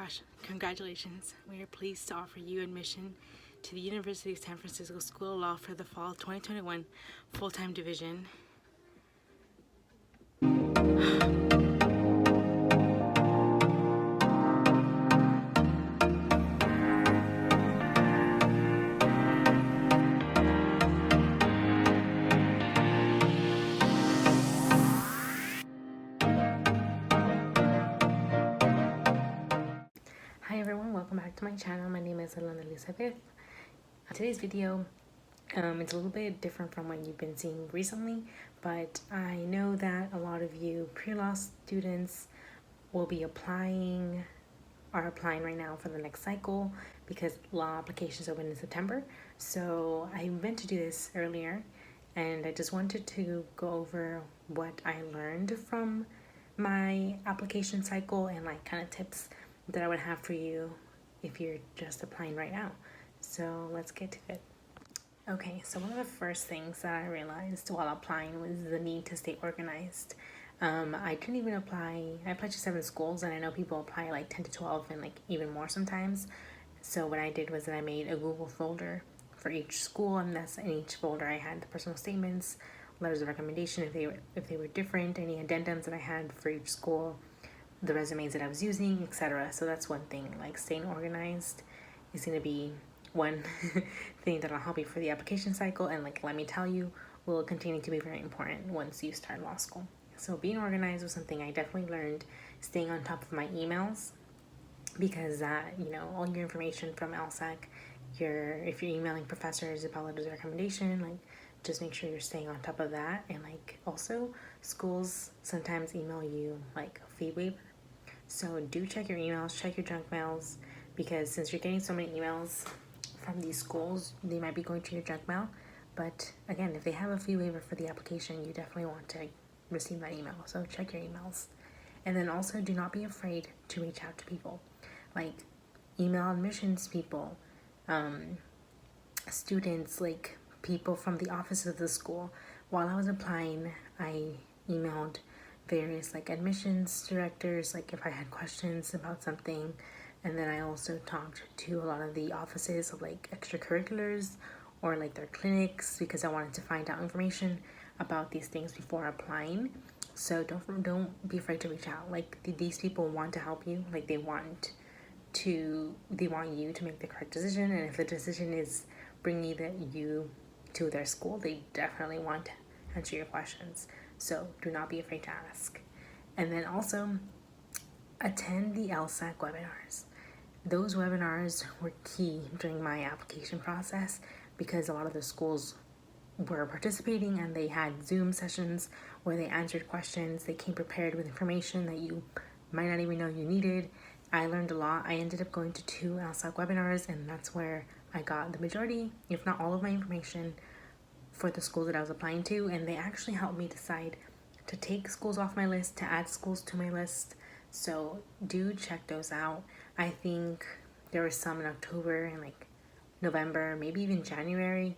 gosh, congratulations. We are pleased to offer you admission to the University of San Francisco School of Law for the fall 2021 full-time division. Hi everyone, welcome back to my channel. My name is Elena Elizabeth. Today's video, it's a little bit different from what you've been seeing recently, but I know that a lot of you pre-law students will be are applying right now for the next cycle because law applications open in September. So I meant to do this earlier, and I just wanted to go over what I learned from my application cycle and like kind of tips that I would have for you if you're just applying right now. So let's get to it. Okay, so one of the first things that I realized while applying was the need to stay organized. I couldn't even apply. I applied to 7 schools, and I know people apply like 10 to 12 and like even more sometimes. So what I did was that I made a Google folder for each school, and that's in each folder I had the personal statements, letters of recommendation if they were different, any addendums that I had for each school, the resumes that I was using, etc. So that's one thing. Like staying organized is going to be one thing that'll help you for the application cycle, and like let me tell you, will continue to be very important once you start law school. So being organized was something I definitely learned. Staying on top of my emails, because all your information from LSAC, if you're emailing professors about letters of recommendation, like just make sure you're staying on top of that. And like also schools sometimes email you like a fee waiver, so do check your emails, check your junk mails, because since you're getting so many emails from these schools, they might be going to your junk mail. But again, if they have a fee waiver for the application, you definitely want to receive that email. So check your emails. And then also do not be afraid to reach out to people. Like email admissions people, students, like people from the office of the school. While I was applying, I emailed various like admissions directors, like if I had questions about something. And then I also talked to a lot of the offices of like extracurriculars or like their clinics, because I wanted to find out information about these things before applying. So don't be afraid to reach out. Like these people want to help you. Like they want you to make the correct decision, and if the decision is bringing you to their school, they definitely want to answer your questions. So do not be afraid to ask. And then also attend the LSAC webinars. Those webinars were key during my application process because a lot of the schools were participating, and they had Zoom sessions where they answered questions. They came prepared with information that you might not even know you needed. I learned a lot. I ended up going to 2 LSAC webinars, and that's where I got the majority, if not all of my information for the schools that I was applying to. And they actually helped me decide to take schools off my list, to add schools to my list. So do check those out. I think there were some in October and like November, maybe even January.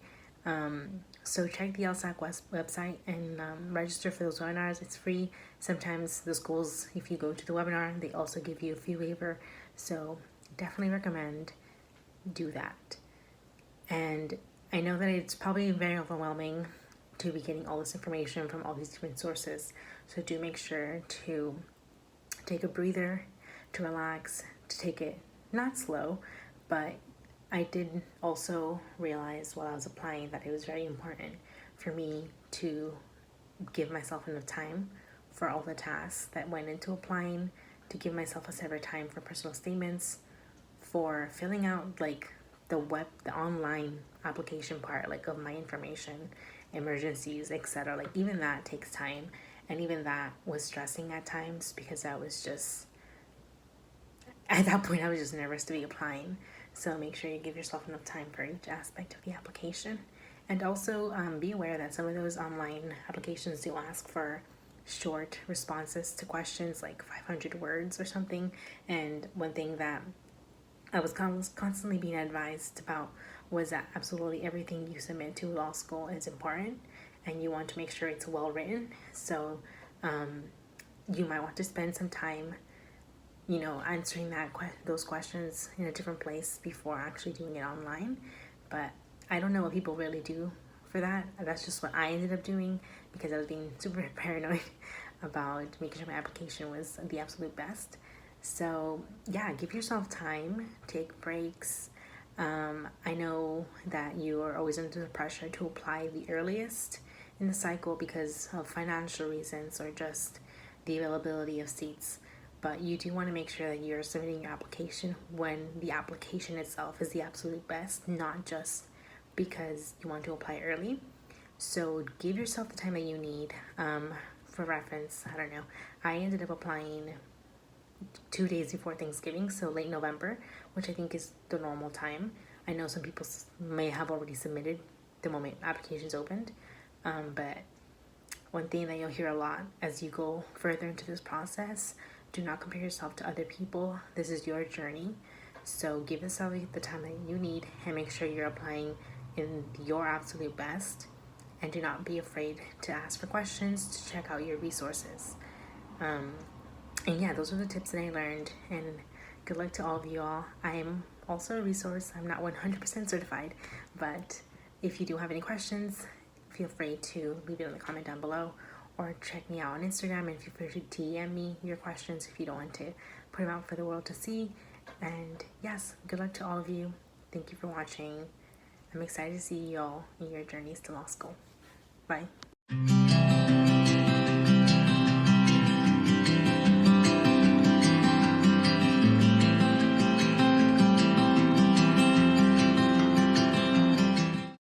So check the LSAC website and register for those webinars. It's free. Sometimes the schools, if you go to the webinar, they also give you a fee waiver. So definitely recommend do that. And I know that it's probably very overwhelming to be getting all this information from all these different sources. So do make sure to take a breather, to relax, to take it not slow. But I did also realize while I was applying that it was very important for me to give myself enough time for all the tasks that went into applying, to give myself a separate time for personal statements, for filling out like the online application part, like of my information, emergencies, etc. Like even that takes time, and even that was stressing at times because I was just, at that point I was just nervous to be applying. So make sure you give yourself enough time for each aspect of the application. And also be aware that some of those online applications do ask for short responses to questions, like 500 words or something. And one thing that I was constantly being advised about was that absolutely everything you submit to law school is important, and you want to make sure it's well written. So you might want to spend some time answering those questions in a different place before actually doing it online. But I don't know what people really do for that. That's just what I ended up doing because I was being super paranoid about making sure my application was the absolute best. So yeah, give yourself time, take breaks. I know that you are always under the pressure to apply the earliest in the cycle because of financial reasons or just the availability of seats. But you do want to make sure that you're submitting your application when the application itself is the absolute best, not just because you want to apply early. So give yourself the time that you need. For reference, I don't know. I ended up applying 2 days before Thanksgiving, so late November, which I think is the normal time. I know some people may have already submitted the moment applications opened, but one thing that you'll hear a lot as you go further into this process, do not compare yourself to other people. This is your journey. So give yourself the time that you need and make sure you're applying in your absolute best. And do not be afraid to ask for questions, to check out your resources. And yeah, those are the tips that I learned. And good luck to all of you all. I'm also a resource. I'm not 100% certified, but if you do have any questions, feel free to leave it in the comment down below or check me out on Instagram and feel free to DM me your questions if you don't want to put them out for the world to see. And yes, good luck to all of you. Thank you for watching. I'm excited to see you all in your journeys to law school. Bye.